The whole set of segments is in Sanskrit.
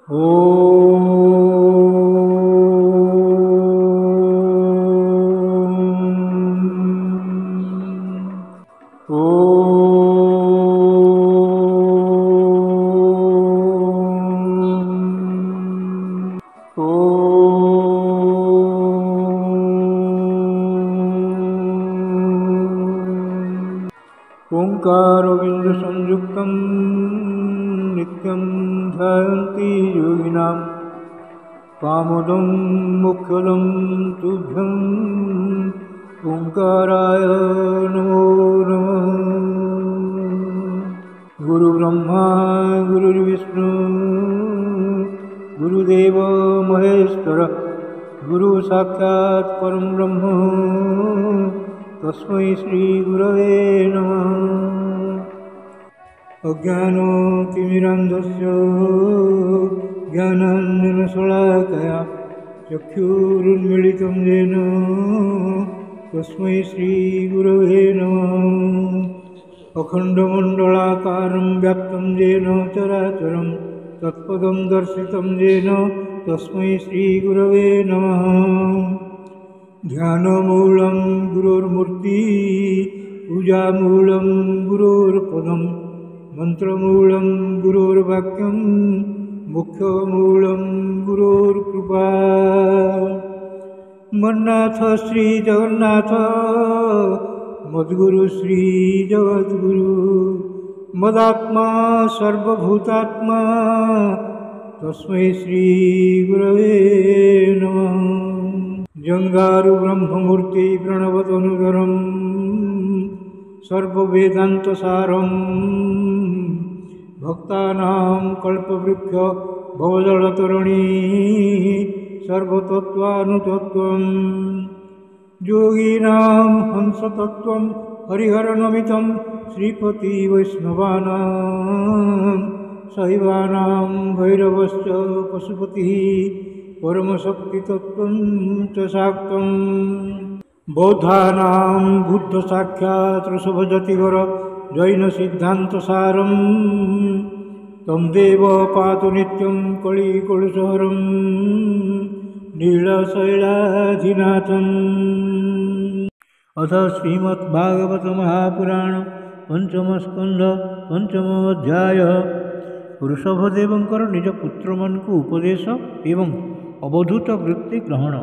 ओंकारबिंदुसंयुक्तं नित्यं ध्यायन्ति योगिनां कामदं मोक्षदं तुभ्यं ओंकाराय नमो नमः। गुरुब्रह्मा गुरुर्विष्णु गुरुदेव महेश्वर गुरु साक्षात् परं ब्रह्म तस्मै श्री गुरवे नमः। अज्ञानतिमिरान्धस्य ज्ञानाञ्जनशलाकया चक्षुरुन्मीलितं येन तस्मै श्री गुरवे नमः। अखण्डमण्डलाकारं व्याप्तं येन चराचरं तत्पदं दर्शितं येन तस्मै श्री गुरवे नमः। ध्यानमूलं गुरोर्मूर्ति पूजामूलं गुरोर्पदं मंत्रमूलं गुरोर्वाक्यं मोक्षमूलं गुरोर्कृपा। मन्नाथ श्री जगन्नाथ मद्गुरु श्री जगद्गुरु मदात्मा सर्वभूतात्मा तस्मै श्री गुरवे नमः। जंगारु ब्रह्ममूर्ति प्रणवतनुधरं सर्ववेदान्तसारं भक्तानां कल्पवृक्ष भवजलतरणी सर्वतत्त्वानुतत्त्वं योगिनां हंसतत्त्वं हरिहरनमितं श्रीपति वैष्णवानां शैवानां भैरवश्च पशुपतिः परमशक्तितत्त्वं च शाक्तं बौद्धानां बुद्धसाक्षात् ऋषभजतिवर जैनसिद्धान्तसारं तं देव पातु नित्यं कलिकलुषहरं नीलशैलाधिनाथम्। अथ श्रीमद्भागवत महापुराण पंचमस्कंध पंचमोऽध्याय। ऋषभदेवंकर निज पुत्रमनको उपदेश एवं अवधूत वृत्ति ग्रहण।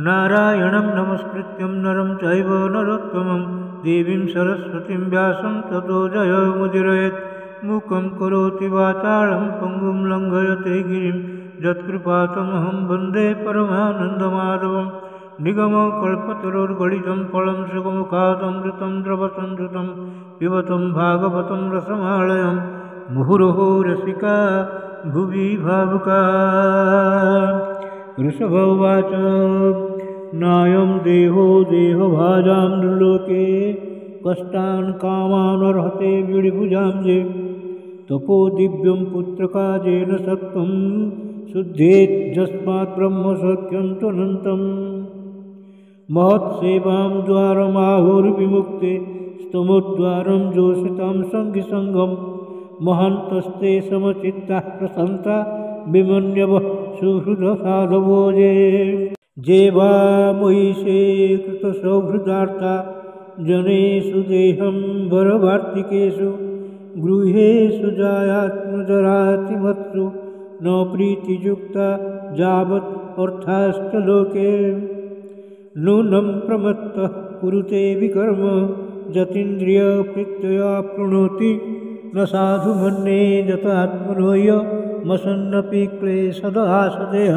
नारायणं नमस्कृत्यं नरं चैव नरोत्तमं देवीं सरस्वतीं व्यासं ततो जयमुदीरयेत्। मूकं करोति वाचालं पङ्गुं लङ्घयते गिरिं यत्कृपातमहं वन्दे परमानन्दमाधवं। निगमकल्पतरोर्गलितं फलं सुखमुखादमृतं द्रवसंयुतं पिबतं भागवतं रसमालयं मुहुरहो रसिका भुवि भावुका। ऋषभ उवाच नायं देहो देहभाजां नृलोके कष्टान् कामानर्हते विडिभुजां ये तपो दिव्यं पुत्रकाजेन सत्त्वं शुद्धेत् यस्मात् ब्रह्मसख्यं त्वनन्तम्। महत्सेवां द्वारमाहुर्विमुक्ते स्तमोद्वारं जोषितां सङ्गिसङ्गं महान्तस्ते समचित्ताः प्रसन्ता विमन्यवः सुहृदसाधवो ये वा महिषे कृतसौहृदार्था जनेषु देहं वरवार्तिकेषु गृहेषु जायात्मजरातिमत्सु न प्रीतियुक्ता यावत् अर्थाश्च लोके। नूनं प्रमत्तः कुरुते विकर्म जतीन्द्रियप्रीत्या प्रणोति न साधु मन्ये जतात्मनोय मसन्नपि क्लेशदहासदेह।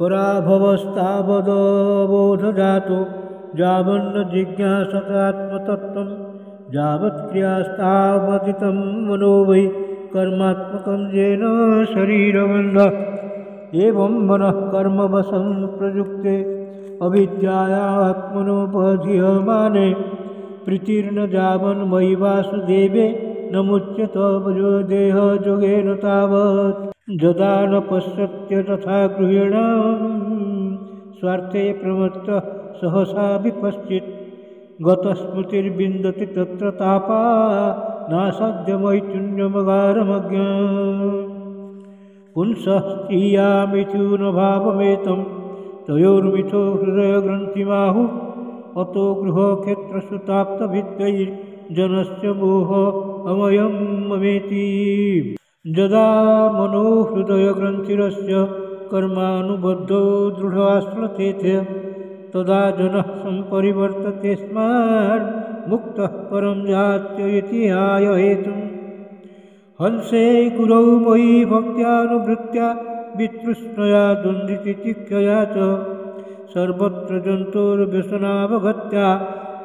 पराभवस्तावदबोधजातो यावन्न जिज्ञासतात्मतत्त्वं यावत्क्रियास्तावदितं मनो वै कर्मात्मकं येन शरीरबन्धः। एवं मनः कर्मवशं प्रयुक्ते अविद्यायात्मनोपधियमाने प्रीतिर्न यावन्मयि वासुदेवे न मुच्यत वयो देहयोगेन तावत्। यदा न पश्यत्य तथा गृहेण स्वार्थे प्रमत्तः सहसा विपश्चित् गतस्मृतिर्विन्दति तत्र तापा नासाध्यमैथुन्यमगारमज्ञ। पुंसः स्त्रियामिथुनभावमेतं तयोर्मिथो हृदयग्रन्थिमाहु अतो गृहक्षेत्रसुताप्तभित्तैर्जनस्य मोह अमयं ममेति। यदा मनो हृदयग्रन्थिरस्य कर्मानुबद्धो दृढाश्रतेथ तदा जनः सम्परिवर्तते स्मात् मुक्तः परं जात्य इति आयहेतुम्। हंसे गुरौ मयि भक्त्यानुवृत्त्या वितृष्णया द्वन्द्वितितिक्षया च सर्वत्र जन्तोर्व्यसनावगत्या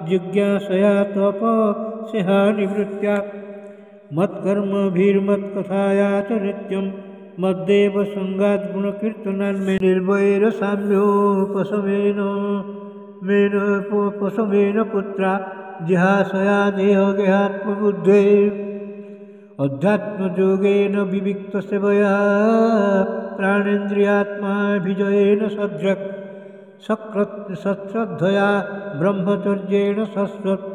जिज्ञासया तपस्यहानिवृत्त्या मत्कर्मभिर्मत्कथाया च नित्यं मद्देव सङ्गाद्गुणकीर्तनान्मे निर्वैरसाम्योपशमेन पुत्रा जिहासया देहगेहात्मबुद्धे अध्यात्मयोगेन विविक्तसेवया प्राणेन्द्रियात्माभिजयेन सद्यक् सत्श्रद्धया ब्रह्मचर्येण शश्वत्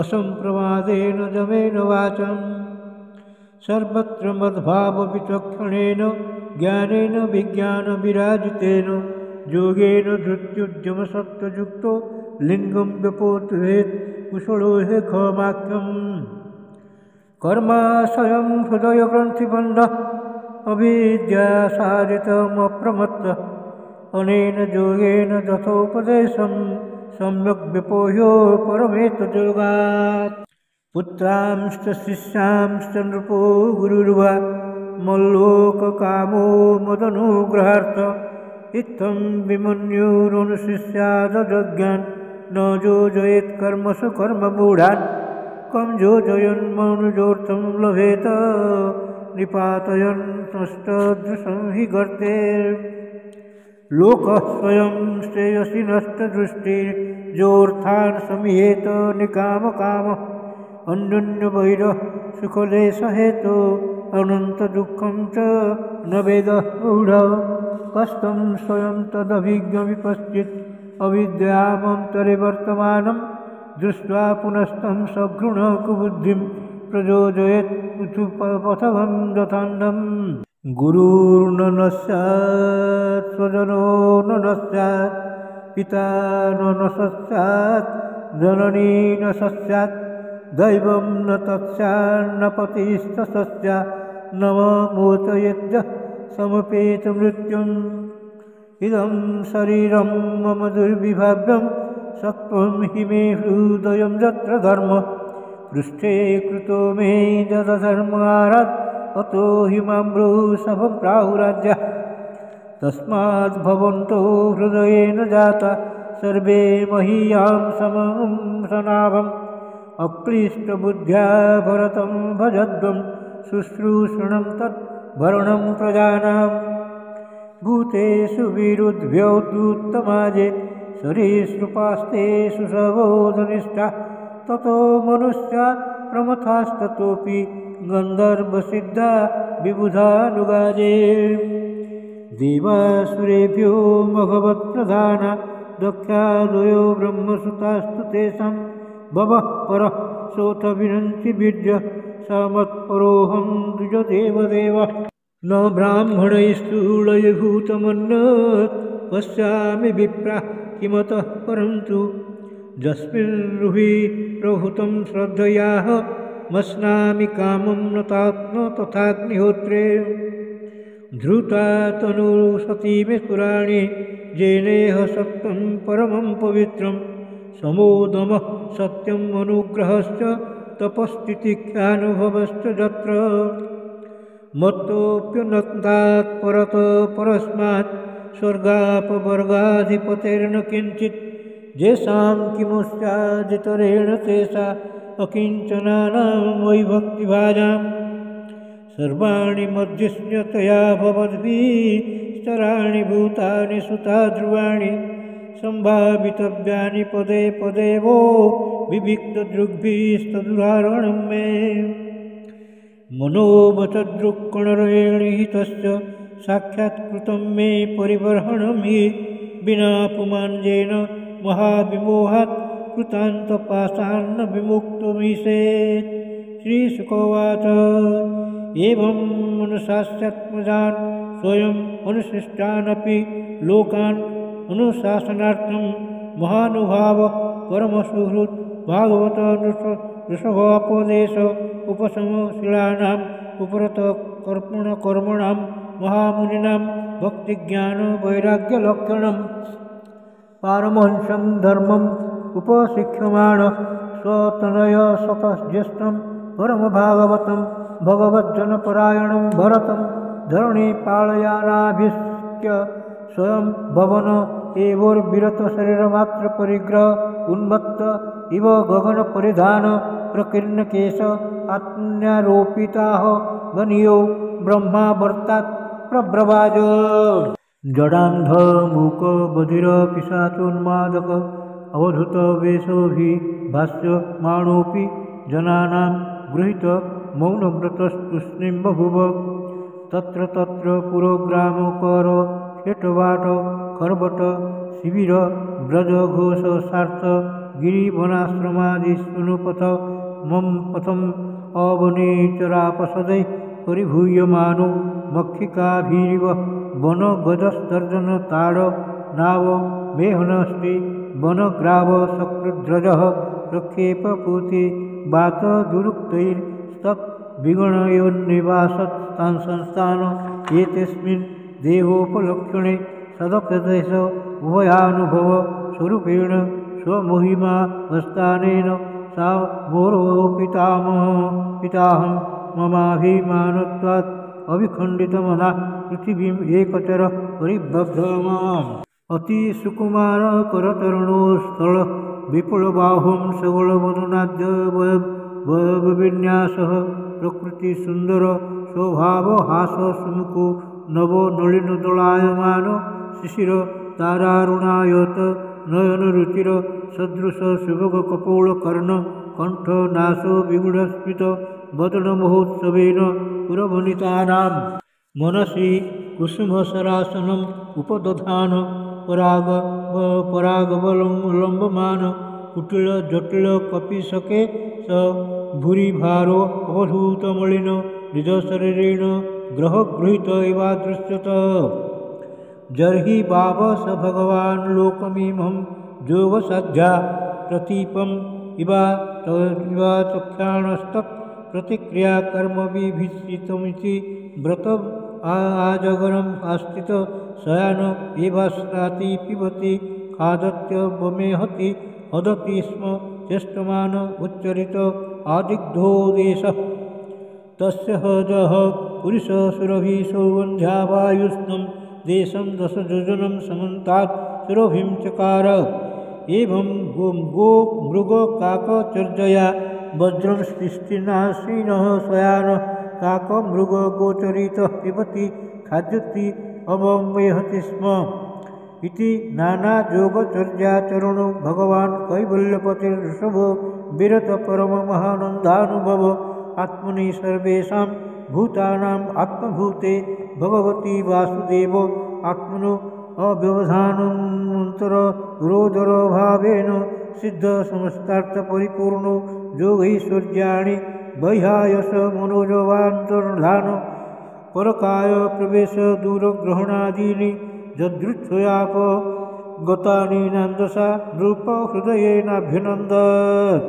असम्प्रमादेन जमेन वाचम् सर्वत्र मद्भावविचक्षणेन ज्ञानेन विज्ञानविराजितेन योगेन धृत्युद्यमसत्त्वयुक्तो लिङ्गं व्यपोतयेत् कुशलो हि खमाख्यम्। कर्माशयं हृदयग्रन्थिबन्धः अविद्यासारितमप्रमत्तः अनेन योगेन दत्तोपदेशं सम्यक् व्यपोह्यो परमेतयोगात्। पुत्रांश्च शिष्यांश्च नृपो गुरुर्वा मल्लोककामो मदनुग्रहार्थ इत्थं विमन्युरनुशिष्यादजज्ञान् न योजयेत् कर्मसु कर्ममूढान् कं योजयन्मनुजोऽर्थं लभेत निपातयन् नष्टदृशं हि गर्ते। लोकः स्वयं श्रेयसि नष्टदृष्टिर्योऽर्थान् समिहेत निकामकामः अन्योन्यवैरः सुखलेशहेतो अनन्तदुःखं च न वेदः मूढः कष्टं स्वयं तदभिज्ञविपश्चित् अविद्यामन्तरे वर्तमानं दृष्ट्वा पुनस्तं सघृणकुबुद्धिं प्रयोजयेत् पृथुपथवं दथान्धम्। गुरुर्न न स्यात् स्वजनो न स्यात् पिता न स्यात् जननी न स्यात् दैवं न तत्स्यान्न पतिश्च स्यात् न मोचयेद्यः समपेतमृत्युम्। इदं शरीरं मम दुर्विभाव्यं सत्त्वं हि मे हृदयं यत्र धर्म पृष्ठे कृतो मे जदधर्मारात् अतो हि मां वृषभं प्राहुराज्यः। तस्माद् भवन्तो हृदयेन जाता सर्वे महीयां समं सनाभम् अक्लिष्टबुद्ध्या भरतं भजध्वं शुश्रूषणं तत् भरणं प्रजानाम्। भूतेषु विरुद्ध्योत्तमाजे सरीसृपास्तेषु सबोधनिष्ठा ततो मनुष्या प्रमथास्ततोऽपि गन्धर्वसिद्धा विबुधानुगाजे। देवासुरेभ्यो भगवत्प्रधाना दक्षादयो ब्रह्मसुतास्तु तेषां भवः परः सोऽथ विनन्ति वीर्य स मत्परोऽहं द्विजदेवदेवः। न ब्राह्मणैस्तूलयभूतमन्यत् पश्यामि विप्राः किमतः परन्तु यस्मिन्रुहि प्रभूतं श्रद्धयाः मस्नामि कामं न तथाग्निहोत्रे। धृता तनुसती मे पुराणे येनेह सत्यं परमं पवित्रं समोदमः सत्यम् अनुग्रहश्च तपस्तितिक्षानुभवश्च यत्र मत्तोऽप्यनक्तात् परतः परस्मात् स्वर्गापवर्गाधिपतेर्न किञ्चित् येषां किमुस्यादितरेण तेषा अकिञ्चनानां वै भक्तिभाजाम्। सर्वाणि मध्यस्यतया भवद्भिश्चराणि भूतानि सुता ध्रुवाणि सम्भावितव्यानि पदे पदे वो विविक्तदृग्भिस्तदुदाहरणं मे। मनोवचदृक्कणरेणिहितस्य साक्षात्कृतं मे परिबर्हणं हि विनापमान्येन महाविमोहात् कृतान्तपाशान्न विमुक्तमीशेत्। श्रीशुकोवाच एवं मनुष्यात्मजान् स्वयम् अनुशिष्टानपि लोकान् अनुशासनार्थं महानुभाव परमसुहृत् भागवत ऋषभोपदेश उपशमशिलानां उपरत कर्मणां महामुनीनां भक्तिज्ञान वैराग्यलक्षणम् पारमहंसं धर्मम् उपशिक्ष्यमाण स्वतनय सतज्येष्ठं परमभागवतं भगवज्जनपरायणं भरतं धरणीपालयानाभिष्य स्वयं भवन एवोर्विरतशरीरमात्रपरिग्रह उन्मत्त इव गगनपरिधान प्रकीर्णकेश आत्मन्यारोपिताः गणीयो ब्रह्मा वर्तात् प्रब्रवाज जडान्ध मूक बधिर पिशाचोन्मादक अवधूत वेशोऽभिभाष्यमाणोऽपि जनानां गृहीत मौनव्रतस्तूष्णीं बभूव तत्र तत्र पुरोग्रामकर शेटवाट खर्बट शिबिर ब्रजघोष सार्थ गिरिवनाश्रमादिष्णुपथ मम पथम अवनीचरापसदै परिभूयमानो मक्षिकाभिरिव वनगजस्तर्जन ताड नाव मेहनस्ति वनग्राव सकृद्रजः प्रक्षेपपूति वातदुरुक्तैस्तत् विगणयोन्निवासत् संस्थान एतस्मिन् देहोपलक्षणे सदप्रदेश उभयानुभव स्वरूपेण स्वमहिमावस्थानेन सा मोरो पिताहं ममाभिमानत्वात् अविखण्डितमना पृथिवीम् एकचर परिबद्धमाम् अति सुकुमार करतरुणोस्थल विपुलबाहुं सबलवदनाद्य वयविन्यासः प्रकृतिसुन्दर स्वभावहास सुमुखो नवनलिनदलायमान शिशिर तारारुणायत नयनरुचिर सदृश सुभगकपोलकर्ण कंठ नासो विगुढस्फीत वदनमहोत्सवेन पुरवनितानां मनसि कुसुमसरासनम् उपदधान परागवलम्बमान कुटिल जटिल कपिशके स भूरिभारो अवधूतमलिन निजशरीरेण ग्रहगृहीत इवादृश्यत जर्हि बाब स भगवान् लोकमिमं योगसाध्या प्रतीपम् इवा चक्षाणस्तत् प्रतिक्रिया कर्मविभीषितमिति व्रत आजगरम् आस्थित शयान एवास्नाति पिबति खादत्य वमेहति हदति स्म चेष्टमान उच्चरित आदिग्धोदेशः तस्य हजः पुरुषसुरभिः सौगन्ध्यावायुष्णं देशं दशयोजनं समन्तात् सुरभिं चकार एवं गो मृग काकचर्जया वज्रं स्पृष्टिनासीनः शयान काक मृग गोचरितः पिबति खाद्यति अवमेहति स्म इति नानायोगचर्याचरणो भगवान् कैवल्यपतिर्षभो विरत परममहानन्दानुभव आत्मनि सर्वेषां भूतानाम् आत्मभूते भगवती वासुदेव आत्मनो अव्यवधानन्तरोदरभावेन सिद्ध समस्तार्थपरिपूर्णो योगैश्वर्याणि बह्यायस मनोजवान्तर्धान परकाय प्रवेश दूरग्रहणादीनि यदृच्छयाप गतानि नान्दसा नृप हृदयेनाभ्यनन्दत्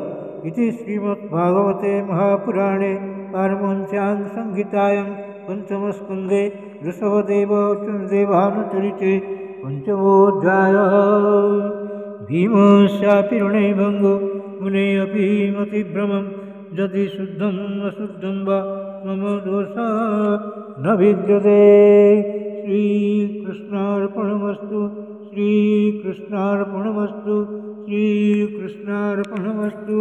इति श्रीमद्भागवते महापुराणे पारमहंस्यां संहितायां पंचमस्कन्धे ऋषभदेवानुचरिते पंचमोऽध्यायः भीमस्यापि ऋणैभङ्गो मुने अपि मतिभ्रमं यदि शुद्धम् अशुद्धं वा मम दोषः न विद्यते श्रीकृष्णार्पणमस्तु श्रीकृष्णार्पणमस्तु श्रीकृष्णार्पणमस्तु।